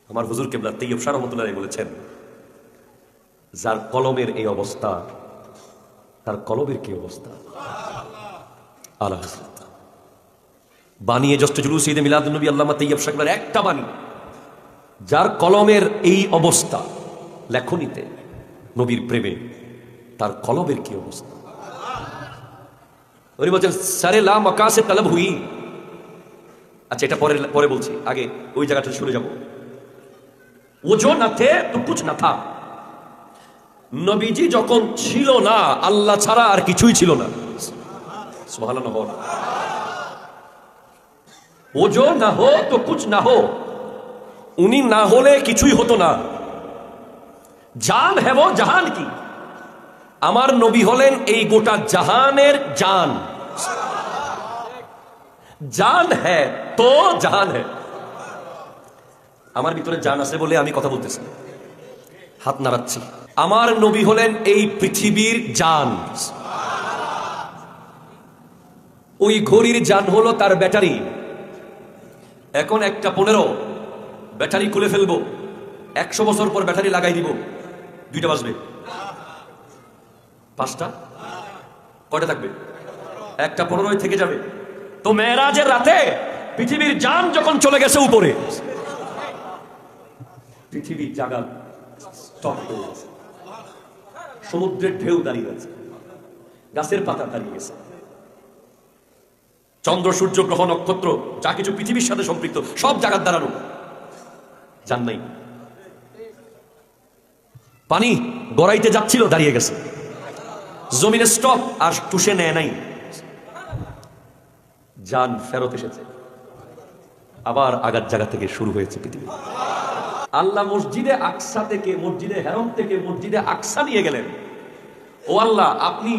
আমার হুজুর কেবলা তৈয়ব শাহ রহমতুল্লাহ বলেছেন, যার কলমের এই অবস্থা তার কলবের কি অবস্থা। আলা হযরত বানিয়ে জষ্ট জুলুস ঈদে মিলাদুন নবী আল্লামা তৈয়ব শাহ একটা বাণী, যার কলমের এই অবস্থা লেখনীতে নবীর প্রেমে, তার কলবের কি অবস্থা। উনি বলছেন সারে লা মাকাসে তলব হুই। আচ্ছা এটা পরে বলছি, আগে ওই জায়গাটা শুনে যাব। ও जो न थे तो कुछ न था। নবীজি যখন ছিল না, আল্লাহ ছাড়া আর কিছুই ছিল না। সুবহানাল্লাহ। ও जो न हो तो कुछ न हो, উনি না হলে কিছুই হতো না। জান है वो জাহান কি, আমার নবী হলেন এই গোটা জাহানের জান। জান হ্যাঁ তো জাহান হ্যাঁ। আমার ভিতরে জান আছে বলে আমি কথা বলতেছি, হাত নাড়াচ্ছি। আমার নবী হলেন এই পৃথিবীর জান। ওই ঘড়ির জান হলো তার ব্যাটারি। এখন 1:15 ব্যাটারি খুলে ফেলবো, 100 বছর পর ব্যাটারি লাগাই দিব, 2টা বাজবে, 5টা, কয়টা থাকবে? 1:15 থেকে যাবে। তো মেরাজের রাতে পৃথিবীর জান যখন চলে গেছে উপরে, পৃথিবীর জায়গা স্টপ হয়ে গেছে, সমুদ্রের ঢেউ দাঁড়িয়ে আছে, গাছের পাতা দাঁড়িয়ে গেছে, চন্দ্র সূর্য গ্রহ নক্ষত্র যা কিছু পৃথিবীর সাথে সম্পৃক্ত সব জায়গার দাঁড়ানো, জান নাই। পানি গড়াইতে যাচ্ছিল, দাঁড়িয়ে গেছে, জমিনে স্টপ, আর টুসে নেয় নাই, জান ফেরত এসেছে, আবার আগার জায়গা থেকে শুরু হয়েছে পৃথিবী। আল্লাহ মসজিদে আকসা থেকে, মসজিদে হেরম থেকে মসজিদে আকসা নিয়ে গেলেন। ও আল্লাহ, আপনি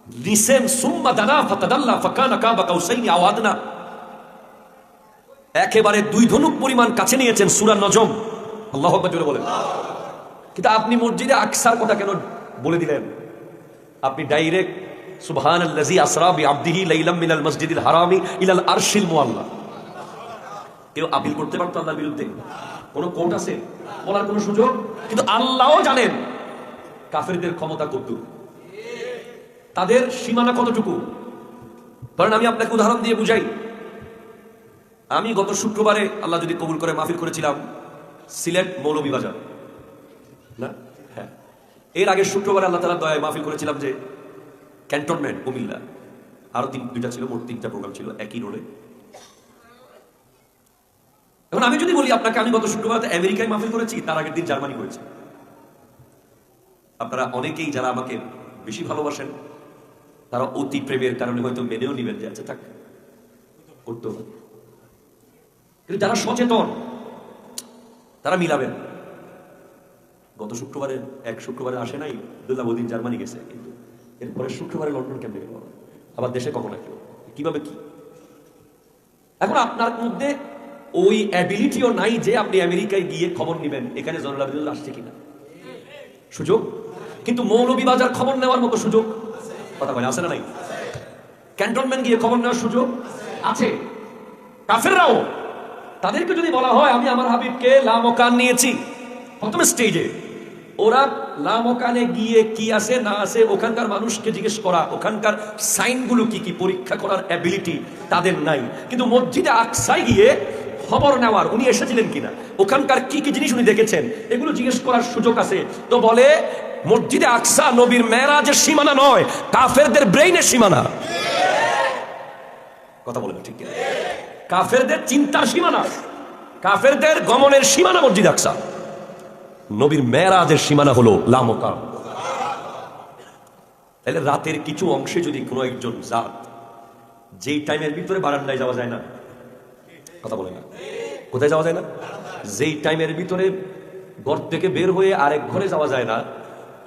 লিসেন সুম্মা দানা ফাতাদাল্লা ফাকানা কাবা কাউসাইনি আও আদনা, একেবারে 2 ধনুক পরিমাণ কাছে নিয়েছেন, সূরা নজম। আল্লাহু আকবার জোরে বলেন। কিন্তু আপনি মসজিদে আকসার কথা কেন বলে দিলেন? আপনি ডাইরেক্ট সুবহানাল্লাযী আসরা বিআবদিহি লাইলাম মিনাল মসজিদিল হারামি ইলাল আরশিল মুআল্লা। কেউ আপিল করতে পারতো আল্লাহর বিরুদ্ধে? কোনো কোর্ট আছে বলার কোনো সুযোগ? কিন্তু আল্লাহও জানেন কাফেরদের ক্ষমতা কতটুকু, তাদের সীমানা কতটুকু। কারণ আমি আপনাকে উদাহরণ দিয়ে বুঝাই। আমি গত শুক্রবারে, আল্লাহ যদি কবুল করে, মাহফিল করেছিলাম সিলেট মৌলভীবাজার না, হ্যাঁ, এর আগের শুক্রবারে আল্লাহ তাআলার দয়ায় মাহফিল করেছিলাম যে ক্যান্টনমেন্ট কুমিল্লা, আরো 2টা ছিল, মোট 3টা প্রোগ্রাম ছিল একই রোডে। এখন আমি যদি বলি আপনাকে, আমি গত শুক্রবার আমেরিকায় মাহফিল করেছি, তার আগের দিন জার্মানি করেছি। আপনারা অনেকেই যারা আমাকে বেশি ভালোবাসেন, তারা অতি প্রেমের কারণে হয়তো মেনেও নিবেন যে আচ্ছা থাক, করতে হবে। কিন্তু যারা সচেতন তারা মিলাবেন। গত শুক্রবারে এক শুক্রবারে আসে নাই, দুল্লাবদিন জার্মানি গেছে, কিন্তু এরপরে শুক্রবারে লন্ডন কেমনে গেল, আবার দেশে কখন আসলো, কিভাবে কি। এখন আপনার মধ্যে ওই অ্যাবিলিটিও নাই যে আপনি আমেরিকায় গিয়ে খবর নেবেন এখানে জয়নুল আবেদিন আসছে কিনা, সুযোগ। কিন্তু মৌলভীবাজার খবর নেওয়ার মতো সুযোগ কথা বলে আছে না নাই? ক্যান্টনমেন্ট গিয়ে খবর নেওয়ার সুযোগ আছে। কাফেররাও, তাদেরকে যদি বলা হয় আমি আমার হাবিবকে লামকান নিয়েছি প্রথম স্টেজে, ওরা লামকানে গিয়ে কি আছে না আছে ওখানকার মানুষকে জিজ্ঞেস করা, ওখানকার সাইনগুলো কি কি পরীক্ষা করার অ্যাবিলিটি তাদের নাই। কিন্তু মসজিদে আকসায় গিয়ে খবর নেওয়ার, উনি এসেছিলেন কিনা, ওখানকার কি কি জিনিস উনি দেখেছেন, এগুলো জিজ্ঞেস করার সুযোগ আছে। তো বলে মসজিদে আকসা নবীর মেরাজের সীমানা নয়, কাফেরদের ব্রেইনের সীমানা। কথা বলেন ঠিক কিনা? কাফেরদের চিন্তার সীমানা, কাফেরদের গমনের সীমানা মসজিদ আকসা। নবীর মেরাজের সীমানা হলো লামকান। তাহলে রাতের কিছু অংশে যদি কোনো একজন জাত, যেই টাইমের ভিতরে বারান্দায় যাওয়া যায় না, কথা বলে না, কোথায় যাওয়া যায় না, যেই টাইমের ভিতরে ঘর থেকে বের হয়ে আরেক ঘরে যাওয়া যায় না,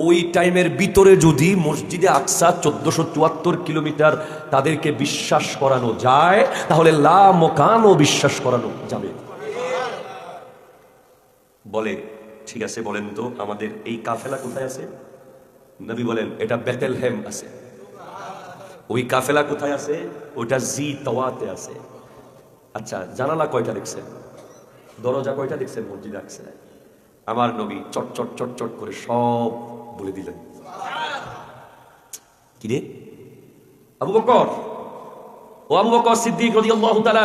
ওই টাইমের ভিতরে যদি মসজিদে আকসা 1474 কিলোমিটার তাদেরকে বিশ্বাস করানো যায়, তাহলে লামকানও বিশ্বাস করানো যাবে। বলে ঠিক আছে, বলেন তো আমাদের এই কাফেলা কোথায় আছে? নবী বলেন এটা বেতেলহেম আছে। ওই কাফেলা কোথায় আছে? ওটা জি তাওয়াতে আছে। আচ্ছা, জানালা কয়টা দেখছেন? দরজা কয়টা দেখছেন মসজিদে আকসায়? আমার নবী চট চট চট চট করে সব বলে দিলেন। কি রে আবু বকর, ও আবু বকর সিদ্দিক রাদিয়াল্লাহু তাআলা,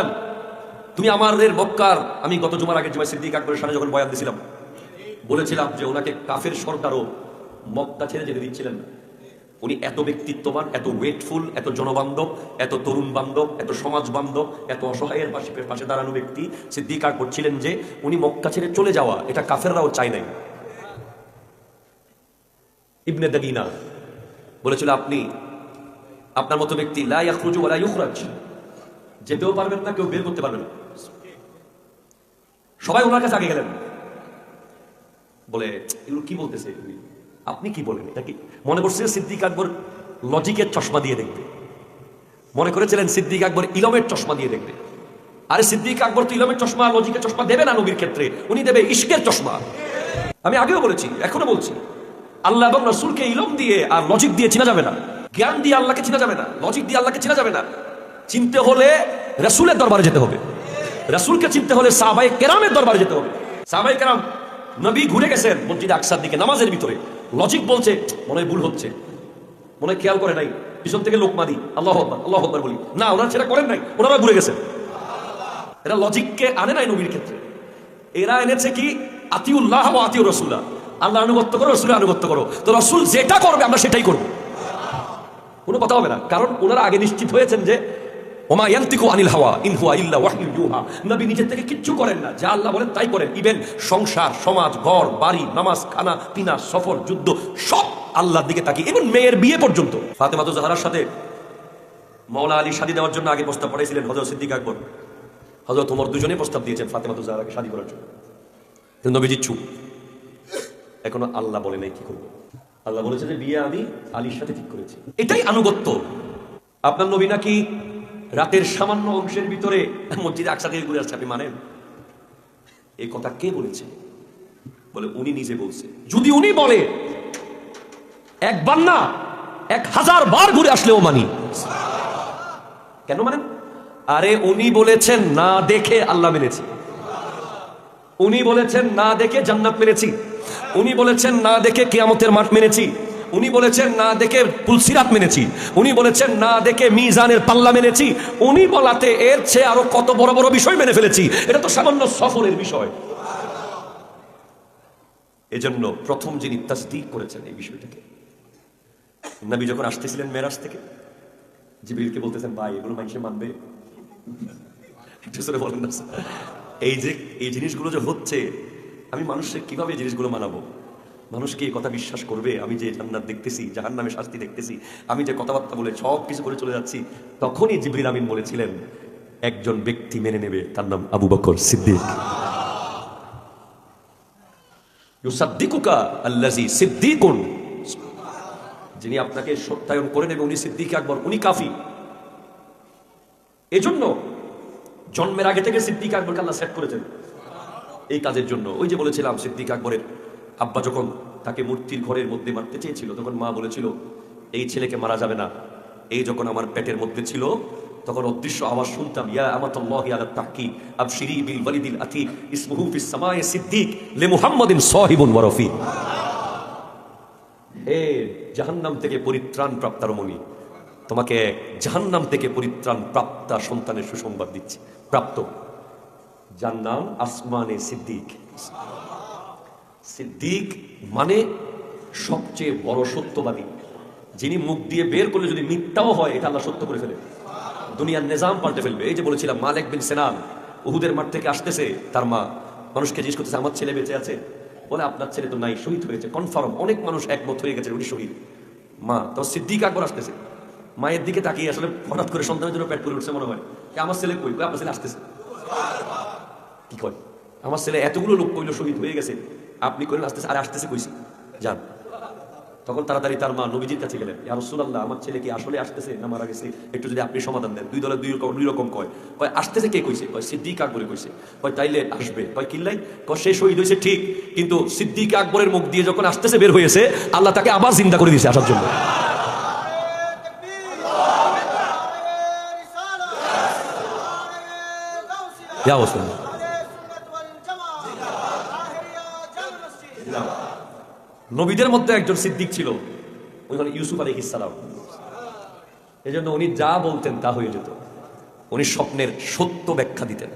তুমি আমাদের মক্কার, আমি গত জুমার আগে জুমায় সিদ্দিক আকবরের সামনে যখন বয়ান দিয়েছিলাম বলেছিলাম যে ওনাকে কাফের সরকারও মক্কা ছেড়ে যেতে দিচ্ছিলেন না। উনি এত ব্যক্তিত্ববান, এত ওয়েটফুল, এত জনবান্ধব, এত তরুণ বান্ধব, এত সমাজ বান্ধব, এত অসহায়ের পাশে দাঁড়ানো ব্যক্তি সিদ্দিক আকবর ছিলেন যে উনি মক্কা ছেড়ে চলে যাওয়া এটা কাফেররাও চায় নাই। ইবনে দাগিনা বলেছিল, আপনি আপনার মতো ব্যক্তি লা ইয়াখরুজু ওয়া লা ইউখরাজ, যেতেও পারবেন না, কেউ বের করতে পারবেন না। সবাই ওনার কাছে আগে গেলেন, বলে এগুলো কি বলতেছে, আপনি কি বলেন? এটা কি মনে করছিলেন সিদ্দিক আকবর লজিকের চশমা দিয়ে দেখবে? মনে করেছিলেন সিদ্দিক আকবর ইলমের চশমা দিয়ে দেখবে? আরে সিদ্দিক আকবর তো ইলমের চশমা, লজিকের চশমা দেবে না নবীর ক্ষেত্রে, উনি দেবে ইশকের চশমা। আমি আগেও বলেছি, এখনো বলছি, আল্লাহ এবং রাসূলকে ইলম দিয়ে আর লজিক দিয়ে চেনা যাবে না। জ্ঞান দিয়ে আল্লাহকে চেনা যাবে না, লজিক দিয়ে আল্লাহকে চেনা যাবে না। চিনতে হলে রাসূলের দরবারে যেতে হবে, রাসূলকে চিনতে হলে সাহাবায়ে কেরামের দরবারে যেতে হবে। সাহাবায়ে কেরাম, নবী ঘুরে গেছেন মসজিদে আকসার দিকে নামাজের ভিতরে, লজিক বলছে মনে হয় ভুল হচ্ছে, মনে হয় খেয়াল করে নাই, পিছন থেকে লোকমা দিই আল্লাহু আকবার আল্লাহু আকবার বলি, না ওনারা সেটা করেন নাই, ওনারা ঘুরে গেছেন। এরা লজিককে আনে নাই নবীর ক্ষেত্রে, এরা এনেছে কি আতিউল্লাহ ওয়া আতিউর রাসূলা, আল্লাহ আনুগত্য করো, রাসূলের আনুগত্য করো, তো রাসূল যেটা করবে আমরা সেটাই করব, কোনো কথা হবে না। কারণ ওনারা আগে নিশ্চিত হয়েছেন যে ওমা ইয়ানতিকু আনিল হাওয়া ইন হুয়া ইল্লা ওয়াহয়ুন ইউহা, নবী নিজের থেকে কিচ্ছু করেন না, যা আল্লাহ বলেন তাই করেন। ইভেন সংসার, সমাজ, ঘর, বাড়ি, নামাজ, খানা পিনা, সফর, যুদ্ধ, সব আল্লাহর দিকে তাকিয়ে, ইভেন মেয়ের বিয়ে পর্যন্ত। ফাতেমা তো জাহরার সাথে মাওলা আলী শাদী দেওয়ার জন্য আগে প্রস্তাব পাঠাইছিলেন হযরত সিদ্দিক আকবর, হযরত ওমর, দুজনেই প্রস্তাব দিয়েছেন ফাতেমা তো জাহরাকে শাদী করার জন্য, কিন্তু নবীজি চুপ। এখনো আল্লাহ বলে নাই কি করবো, আল্লাহ বলেছে যে বিয়ে আমি আলীর সাথে ঠিক করেছি, এটাই আনুগত্য। আপনার নবী নাকি রাতের সামান্য অংশের ভিতরে মসজিদে আকসা থেকে ঘুরে আসছে, আপনি মানেন? এই কথা কে বলেছে? বলে উনি নিজে বলছে। যদি উনি বলে একবার না 1000 বার ঘুরে আসলেও মানি। কেন মানেন? আরে উনি বলেছেন না দেখে আল্লাহ মেনেছি, উনি বলেছেন না দেখে জান্নাত মেনেছি, উনি বলেছেন না দেখে কিয়ামতের মাঠ মেনেছি, উনি বলেছেন না দেখে পুলসিরাত মেনেছি, উনি বলেছেন না দেখে মিজানের পাল্লা মেনেছি, উনি বলাতে এর চেয়ে আরো কত বড় বড় বিষয় মেনে ফেলেছি। এটা তো সামান্য সফরের বিষয়। এজন্য প্রথম যিনি তাসদীক করেছেন এই বিষয়টাকে, নবী যখন আসতেছিলেন মেরাজ থেকে, জিবরিলকে বলতেছেন ভাই এগুলো মানুষে মানবে? একটু জোরে বলেন না। এই যে এই জিনিসগুলো যে হচ্ছে, আমি মানুষকে কিভাবে এই জিনিসগুলো মানাবো? মানুষকে এই কথা বিশ্বাস করবে আমি যে জান্নাত দেখতেছি, জাহান্নামে শাস্তি দেখতেছি, আমি যে কথাবার্তা বলে সব কিছু করে চলে যাচ্ছি? তখনই জিবরিল আমিন বলেছিলেন একজন ব্যক্তি মেনে নেবে, তার নাম আবু বকর সিদ্দিক। ইউসাদ্দিকুকা আল্লাযী সিদ্দিকুন, যিনি আপনাকে সত্যায়ন করে নেবে উনি সিদ্দিক আকবর, উনি কাফি। এজন্য জন্মের আগে থেকে সিদ্দিক আকবরকে আল্লাহ সেট করেছেন এই কাজের জন্য। ওই যে বলেছিলাম সিদ্দিক আকবরের আব্বা যখন তাকে মূর্তির ঘরের মধ্যে মারতে চেয়েছিল, তখন মা বলেছিল এই ছেলেকে মারা যাবে না। এই যখন আমার পেটের মধ্যে ছিল তখন অদৃশ্য আওয়াজ শুনতাম, ইয়া আমাতুল্লাহি আলা তাহকি আবশিরি বিল ওয়ালিদিল আতি ইসমুহু ফিস সামায়ে সিদ্দিক লি মুহাম্মাদিন সাহিবুন ওয়া রফি। হে জাহান্নাম থেকে পরিত্রাণ প্রাপ্ত রমণী, তোমাকে জাহান্নাম থেকে পরিত্রাণ প্রাপ্ত সন্তানের সুসংবাদ দিচ্ছি, প্রাপ্ত, যার নাম আসমানে সিদ্দিক। সিদ্দিক মানে সবচেয়ে বড় সত্যবাদী, যিনি মুখ দিয়ে বের করলে যদি মিথ্যাও হয় এটা আল্লাহ সত্য করে ফেলে, দুনিয়ার নিজাম পাল্টে ফেলবে। এই যে বলেছিলাম মালিক বিন সিনান উহুদের মাঠ থেকে আসতেছে, তার মা মানুষকে জিজ্ঞেস করতেছে আমার ছেলে বেঁচে আছে? বলে আপনার ছেলে তো নাই, শহীদ হয়েছে, কনফার্ম, অনেক মানুষ একমত হয়ে গেছে উনি শহীদ। মা তো সিদ্দিক আকবর আসতেছে, মায়ের দিকে তাকিয়ে আসলে হঠাৎ করে সন্তানের জন্য পেট করে উঠছে মনে হয়, আমার ছেলে কই? আপনার ছেলে আসতেছে। কি কয়? আমার ছেলে এতগুলো লোক কইল শহীদ হয়ে গেছে, আপনি কইলেন আসতেছে, আর আসতেছে কইছি যান। তখন তাড়াতাড়ি তার মা নবীজির কাছে গেলেন, ইয়া রাসূলুল্লাহ আমার ছেলে কি আসলে আসতেছে না মারা গেছে, একটু যদি আপনি সমাধান দেন। দুই দলে দুই রকম কয়। কয় আসতেছে কে কইছে? কয় সিদ্দিক আকবরে কইছে। কয় তাইলে আসবে? কয় কিল্লাই? কয় সে শহীদ হয়েছে ঠিক, কিন্তু সিদ্দিক আকবরের মুখ দিয়ে যখন আসতেছে বের হয়েছে, আল্লাহ তাকে আবার জিন্দা করে দিয়েছে আসার জন্য। নবীদের মধ্যে একজন সিদ্দিক ছিল, উনি হলেন ইউসুফ আলাইহিস সালাম। এই জন্য উনি যা বলতেন তা হয়ে যেত। উনি স্বপ্নের সত্য ব্যাখ্যা দিতেন।